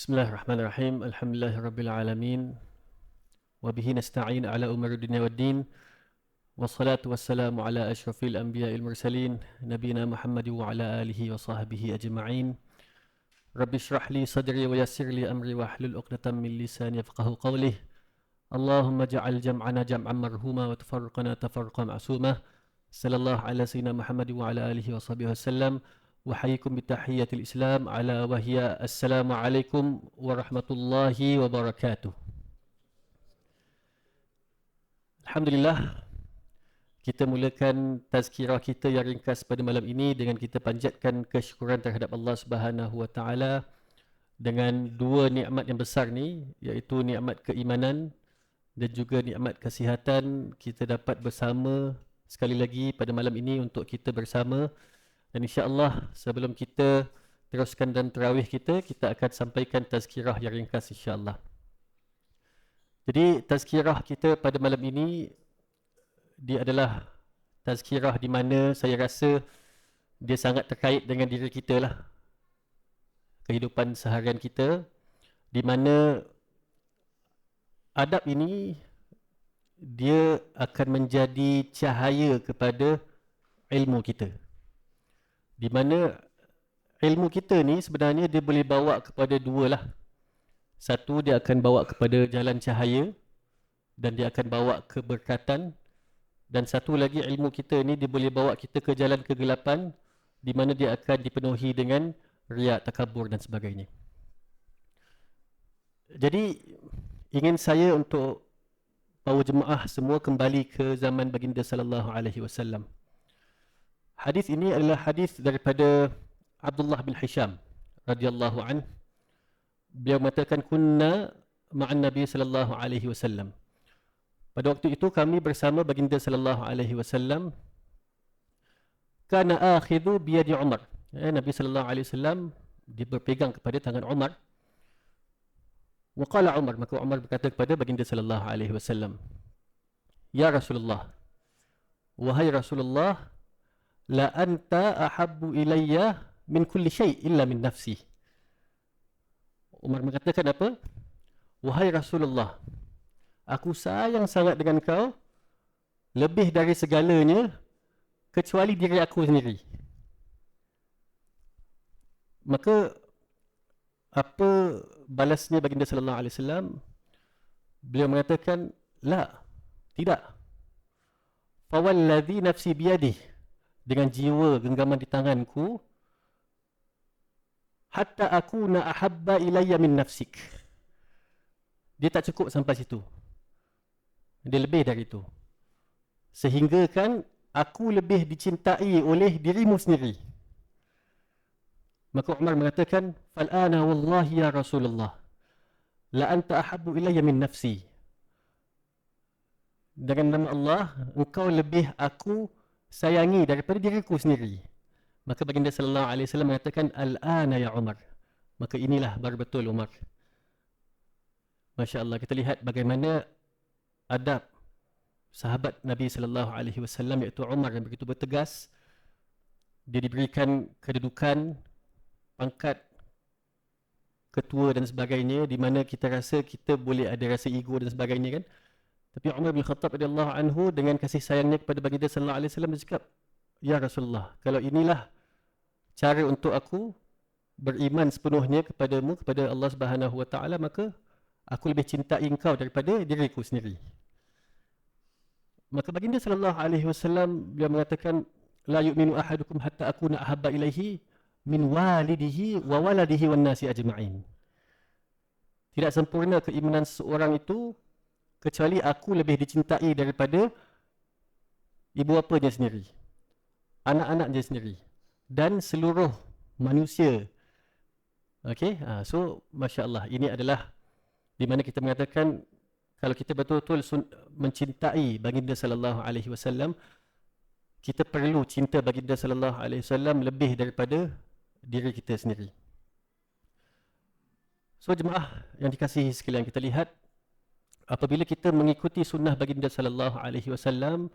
Bismillahirrahmanirrahim. Alhamdulillahirrabbilalamin. Wabihi nasta'in ala umar dunia wad din. Wassalatu wassalamu ala ashrafil anbiya'il mursalin. Nabina Muhammad wa ala alihi wa sahbihi ajma'in. Rabbi shrah li sadri wa yassir li amri wa hlul uqdatan min lisani yafqahu qawlih. Allahumma ja'al jam'ana jam'an marhuma wa tafarruqana tafarruqan ma'sumah. Sallallahu ala sayyidina Muhammad wa ala alihi wa sahbihi wasallam. Wahayyikum bitahiyyatil Islam ala wahya assalamualaikum warahmatullahi wabarakatuh. Alhamdulillah, kita mulakan tazkirah kita yang ringkas pada malam ini dengan kita panjatkan kesyukuran terhadap Allah Subhanahu wa taala dengan dua nikmat yang besar ni, iaitu nikmat keimanan dan juga nikmat kesihatan. Kita dapat bersama sekali lagi pada malam ini untuk kita bersama. Dan insya-Allah sebelum kita teruskan dan tarawih kita akan sampaikan tazkirah yang ringkas insya-Allah. Jadi tazkirah kita pada malam ini dia adalah tazkirah di mana saya rasa dia sangat terkait dengan diri kita lah. Kehidupan seharian kita, di mana adab ini dia akan menjadi cahaya kepada ilmu kita. Di mana ilmu kita ni sebenarnya dia boleh bawa kepada dua lah. Satu, dia akan bawa kepada jalan cahaya dan dia akan bawa keberkatan. Dan satu lagi, ilmu kita ni dia boleh bawa kita ke jalan kegelapan, di mana dia akan dipenuhi dengan riak, takabur dan sebagainya. Jadi ingin saya untuk para jemaah semua kembali ke zaman baginda sallallahu alaihi wasallam. Hadis ini adalah hadis daripada Abdullah bin Hisham radhiyallahu an. Beliau mengatakan kunna ma'an Nabi sallallahu alaihi wasallam. Pada waktu itu kami bersama baginda sallallahu alaihi wasallam. Kana akhidhu bi yadi Umar. Nabi sallallahu alaihi wasallam dia berpegang kepada tangan Umar. Wa qala Umar, maka Umar berkata kepada baginda sallallahu alaihi wasallam, "Ya Rasulullah, wahai Rasulullah, la anta ahabbu ilayya min kulli syai' illa min nafsi." Umar mengatakan apa? Wahai Rasulullah, aku sayang sangat dengan kau lebih dari segalanya kecuali diri aku sendiri. Maka apa balasnya baginda sallallahu alaihi wasallam? Beliau mengatakan, la, tidak. Fawalladhi nafsi biyadihi, dengan jiwa genggaman di tanganku, hatta akuna ahabba ilayya min nafsik. Dia tak cukup sampai situ, dia lebih dari itu, sehingga kan aku lebih dicintai oleh dirimu sendiri. Maka Umar mengatakan, fal'ana wallahi ya Rasulullah, la anta ahabbu ilayya min nafsi. Dengan nama Allah, engkau lebih aku sayangi daripada diriku sendiri. Maka baginda sallallahu alaihi wasallam mengatakan, al-ana ya Umar. Maka inilah baru betul Umar. Masya-Allah, kita lihat bagaimana adab sahabat Nabi sallallahu alaihi wasallam, iaitu Umar, yang begitu bertegas. Dia diberikan kedudukan, pangkat ketua dan sebagainya, di mana kita rasa kita boleh ada rasa ego dan sebagainya kan. Tapi Umar bin Khattab radhiyallahu anhu dengan kasih sayangnya kepada baginda sallallahu alaihi wasallam bercakap, "Ya Rasulullah, kalau inilah cara untuk aku beriman sepenuhnya kepadamu, kepada Allah Subhanahu wa taala, maka aku lebih cintai engkau daripada diriku sendiri." Maka baginda sallallahu alaihi wasallam beliau mengatakan, "La yu'minu ahadukum hatta akuna ahabba ilaihi min walidihi wa waladihi wan nasi ajma'in." Tidak sempurna keimanan seseorang itu kecuali aku lebih dicintai daripada ibu bapanya sendiri, anak-anaknya sendiri, dan seluruh manusia. Okey, so masya-Allah, ini adalah di mana kita mengatakan kalau kita betul-betul mencintai baginda sallallahu alaihi wasallam, kita perlu cinta baginda sallallahu alaihi wasallam lebih daripada diri kita sendiri. So jemaah yang dikasihi sekalian, kita lihat apabila kita mengikuti sunnah baginda sallallahu alaihi wasallam,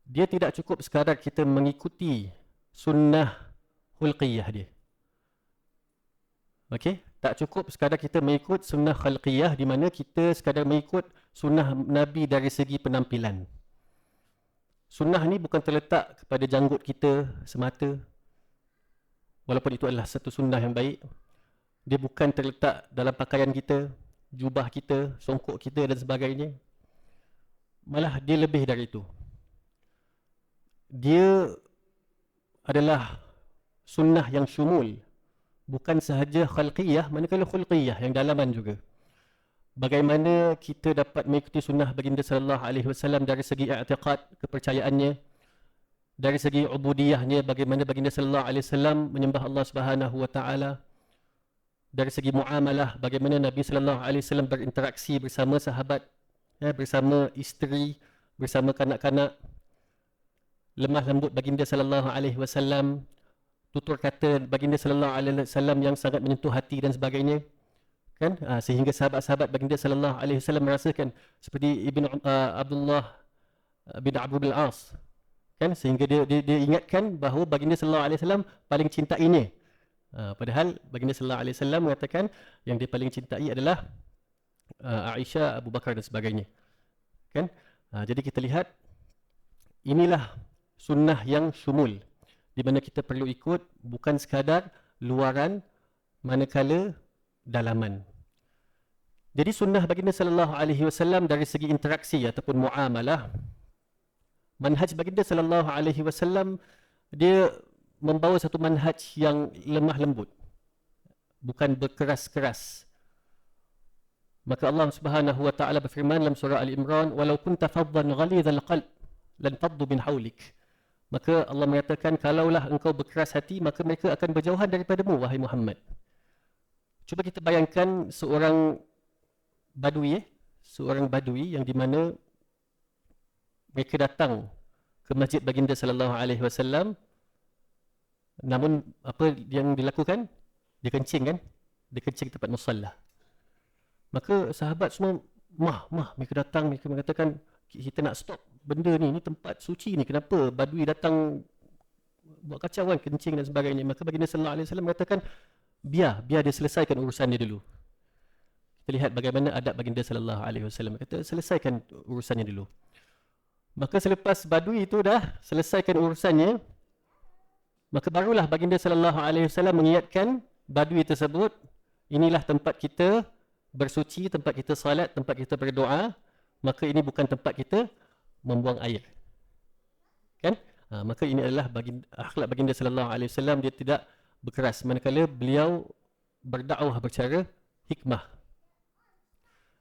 dia tidak cukup sekadar kita mengikuti sunnah hulqiyah dia. Okey, tak cukup sekadar kita mengikut sunnah khalqiyah di mana kita sekadar mengikut sunnah Nabi dari segi penampilan. Sunnah ni bukan terletak kepada janggut kita semata, walaupun itu adalah satu sunnah yang baik. Dia bukan terletak dalam pakaian kita, jubah kita, songkok kita dan sebagainya. Malah dia lebih dari itu. Dia adalah sunnah yang syumul, bukan sahaja khalqiyah, manakala khulqiyah yang dalaman juga. Bagaimana kita dapat mengikuti sunnah baginda sallallahu alaihi wasallam dari segi i'tiqad, kepercayaannya, dari segi ubudiyahnya, bagaimana baginda sallallahu alaihi wasallam menyembah Allah Subhanahu wa taala, dari segi muamalah, bagaimana Nabi sallallahu alaihi wasallam berinteraksi bersama sahabat, bersama isteri, bersama kanak-kanak, lemah lembut baginda sallallahu alaihi wasallam, tutur kata baginda sallallahu alaihi wasallam yang sangat menyentuh hati dan sebagainya, kan? Sehingga sahabat-sahabat baginda sallallahu alaihi wasallam merasakan seperti Abdullah bin Amr bin Al-As, kan? Sehingga dia ingatkan bahawa baginda sallallahu alaihi wasallam paling cintainya. Padahal baginda sallallahu alaihi wasallam mengatakan yang dia paling cintai adalah Aisyah, Abu Bakar dan sebagainya, kan? Jadi kita lihat inilah sunnah yang syumul, di mana kita perlu ikut bukan sekadar luaran, manakala dalaman. Jadi sunnah baginda sallallahu alaihi wasallam dari segi interaksi ataupun muamalah, manhaj baginda sallallahu alaihi wasallam dia membawa satu manhaj yang lemah lembut, bukan berkeras-keras. Maka Allah Subhanahu wa taala berfirman dalam surah Al-Imran, "Walau kunta faddan ghalidhal qalb lan faddu min hawlik." Maka Allah mengatakan, kalaulah engkau berkeras hati, maka mereka akan berjauhan daripadamu, wahai Muhammad. Cuba kita bayangkan seorang badui, seorang badui yang di mana mereka datang ke masjid baginda sallallahu alaihi wasallam. Namun apa yang dilakukan? Dia kencing, kan? Dia kencing tempat musalla. Maka sahabat semua mereka datang, mereka mengatakan, kita nak stop benda ni tempat suci ni, kenapa badui datang buat kacauan, kencing dan sebagainya. Maka baginda sallallahu alaihi wasallam mengatakan, biar dia selesaikan urusan dia dulu. Kita lihat bagaimana adab baginda sallallahu alaihi wasallam. Kata selesaikan urusannya dulu. Maka selepas badui itu dah selesaikan urusannya, maka barulah baginda sallallahu alaihi wasallam mengingatkan badui tersebut, inilah tempat kita bersuci, tempat kita salat, tempat kita berdoa, maka ini bukan tempat kita membuang air. Kan? Maka ini adalah akhlak baginda sallallahu alaihi wasallam, dia tidak berkeras manakala beliau berdakwah bercara hikmah.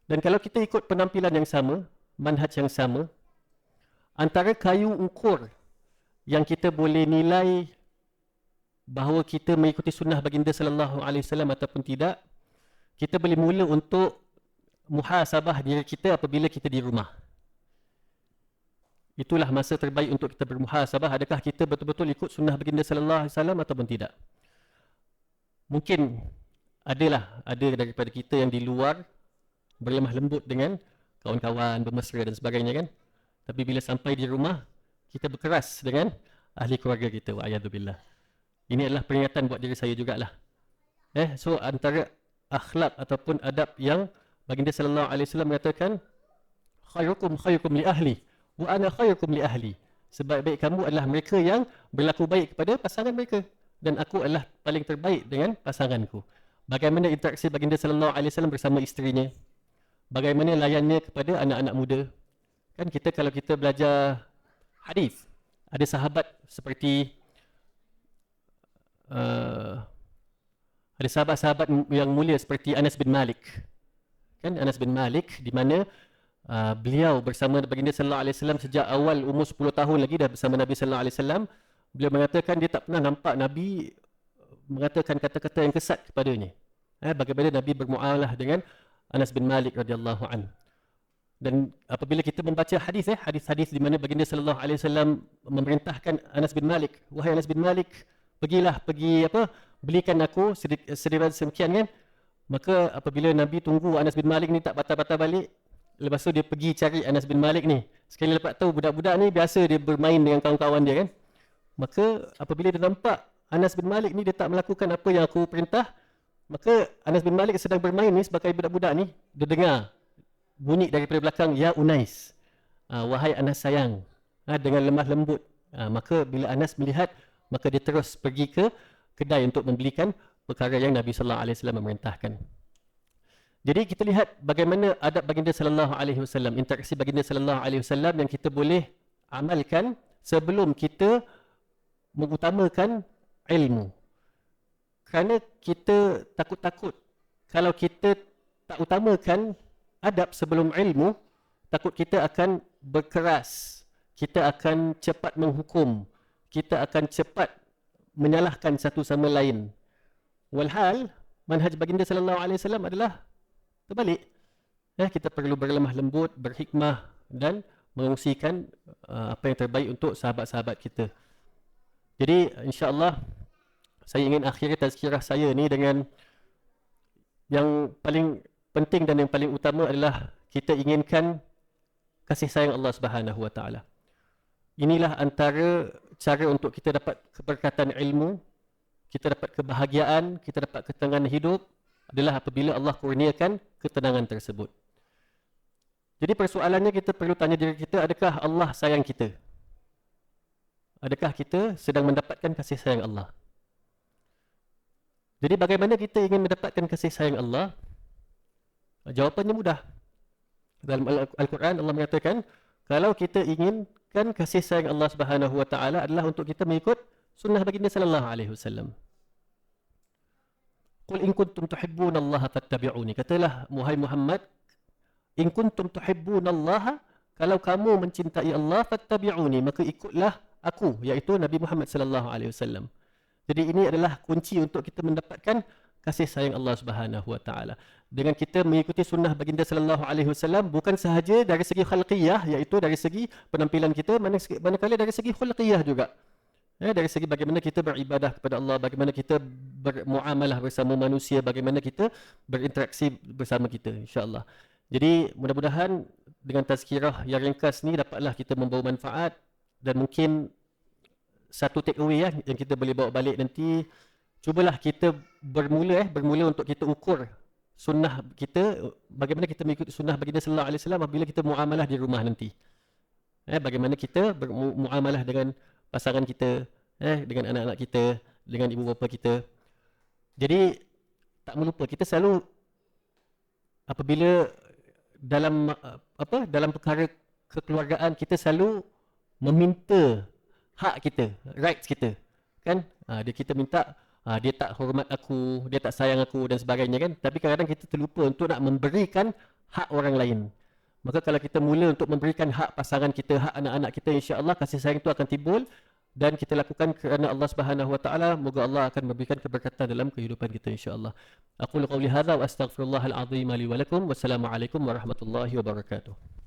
Dan kalau kita ikut penampilan yang sama, manhaj yang sama, antara kayu ukur yang kita boleh nilai bahawa kita mengikuti sunnah baginda sallallahu alaihi wasallam ataupun tidak, kita boleh mula untuk muhasabah diri kita apabila kita di rumah. Itulah masa terbaik untuk kita bermuhasabah, adakah kita betul-betul ikut sunnah baginda sallallahu alaihi wasallam ataupun tidak. Mungkin ada daripada kita yang di luar berlemah lembut dengan kawan-kawan, bermesra dan sebagainya, kan? Tapi bila sampai di rumah, kita berkeras dengan ahli keluarga kita, wa'ayadzubillah. Ini adalah peringatan buat diri saya jugalah. So antara akhlak ataupun adab yang baginda sallallahu alaihi wasallam mengatakan, khairukum li ahli wa ana khairukum li ahli. Sebaik-baik kamu adalah mereka yang berlaku baik kepada pasangan mereka, dan aku adalah paling terbaik dengan pasanganku. Bagaimana interaksi baginda sallallahu alaihi wasallam bersama isterinya, bagaimana layannya kepada anak-anak muda. Kan kita kalau kita belajar hadis, ada sahabat seperti ada sahabat-sahabat yang mulia seperti Anas bin Malik. Kan Anas bin Malik di mana beliau bersama baginda sallallahu alaihi wasallam sejak awal umur 10 tahun lagi dah bersama Nabi sallallahu alaihi wasallam. Beliau mengatakan dia tak pernah nampak Nabi mengatakan kata-kata yang kesat kepadanya. Bagaimana Nabi bermuamalah dengan Anas bin Malik radhiyallahu an. Dan apabila kita membaca hadis, hadis-hadis di mana baginda sallallahu alaihi wasallam memerintahkan Anas bin Malik, wahai Anas bin Malik, belikan aku sedikit sekian, kan? Maka apabila Nabi tunggu Anas bin Malik ni tak patah-patah balik, lepas tu dia pergi cari Anas bin Malik ni. Sekali lepas tahu budak-budak ni biasa dia bermain dengan kawan-kawan dia, kan? Maka apabila dia nampak Anas bin Malik ni dia tak melakukan apa yang aku perintah, Maka Anas bin Malik sedang bermain ni sebagai budak-budak ni, dia dengar bunyi daripada belakang, ya Unais, wahai Anas sayang, dengan lemah lembut. Maka bila Anas melihat, maka dia terus pergi ke kedai untuk membelikan perkara yang Nabi sallallahu alaihi wasallam memerintahkan. Jadi kita lihat bagaimana adab baginda sallallahu alaihi wasallam, interaksi baginda sallallahu alaihi wasallam yang kita boleh amalkan sebelum kita mengutamakan ilmu. Kerana kita takut-takut kalau kita tak utamakan adab sebelum ilmu, takut kita akan berkeras, kita akan cepat menghukum, kita akan cepat menyalahkan satu sama lain. Walhal manhaj baginda sallallahu alaihi wasallam adalah terbalik. Kita perlu berlemah lembut, berhikmah dan mengungsikan apa yang terbaik untuk sahabat-sahabat kita. Jadi insya-Allah saya ingin akhiri tazkirah saya ni dengan yang paling penting dan yang paling utama adalah kita inginkan kasih sayang Allah Subhanahu Wa Taala. Inilah antara cara untuk kita dapat keberkatan ilmu, kita dapat kebahagiaan, kita dapat ketenangan hidup adalah apabila Allah kurniakan ketenangan tersebut. Jadi persoalannya kita perlu tanya diri kita, adakah Allah sayang kita? Adakah kita sedang mendapatkan kasih sayang Allah? Jadi bagaimana kita ingin mendapatkan kasih sayang Allah? Jawapannya mudah. Dalam Al-Quran Allah mengatakan, kalau kita inginkan kasih sayang Allah Subhanahu Wa Taala adalah untuk kita mengikut sunnah baginda sallallahu alaihi wasallam. Qul in kuntum tuhibbunallaha fattabi'uni. Katalah wahai Muhammad, in kuntum tuhibbunallaha, kalau kamu mencintai Allah, fattabi'uni, maka ikutlah aku, iaitu Nabi Muhammad sallallahu alaihi wasallam. Jadi ini adalah kunci untuk kita mendapatkan kasih sayang Allah Subhanahu Wa Taala. Dengan kita mengikuti sunnah baginda sallallahu alaihi wasallam, bukan sahaja dari segi khalqiyah, iaitu dari segi penampilan kita, manakala dari segi khulqiyah juga. Dari segi bagaimana kita beribadah kepada Allah, bagaimana kita bermuamalah bersama manusia, bagaimana kita berinteraksi bersama kita, insya-Allah. Jadi mudah-mudahan dengan tazkirah yang ringkas ni dapatlah kita membawa manfaat, dan mungkin satu take away yang kita boleh bawa balik nanti, cubalah kita bermula untuk kita ukur sunnah kita, bagaimana kita mengikuti sunnah baginda sallallahu alaihi wasallam apabila kita muamalah di rumah nanti. Bagaimana kita bermuamalah dengan pasangan kita, dengan anak-anak kita, dengan ibu bapa kita. Jadi tak melupa, kita selalu apabila dalam perkara kekeluargaan, kita selalu meminta hak kita, rights kita, kan? Kita minta, dia tak hormat aku, dia tak sayang aku dan sebagainya, kan? Tapi kadang-kadang kita terlupa untuk nak memberikan hak orang lain. Maka kalau kita mula untuk memberikan hak pasangan kita, hak anak-anak kita, insya-Allah kasih sayang itu akan timbul, dan kita lakukan kerana Allah Subhanahu Wa Taala, moga Allah akan memberikan keberkatan dalam kehidupan kita, insya-Allah. Aqulu qawli hadza wa astaghfirullahal azim li wa lakum. Wassalamualaikum warahmatullahi wabarakatuh.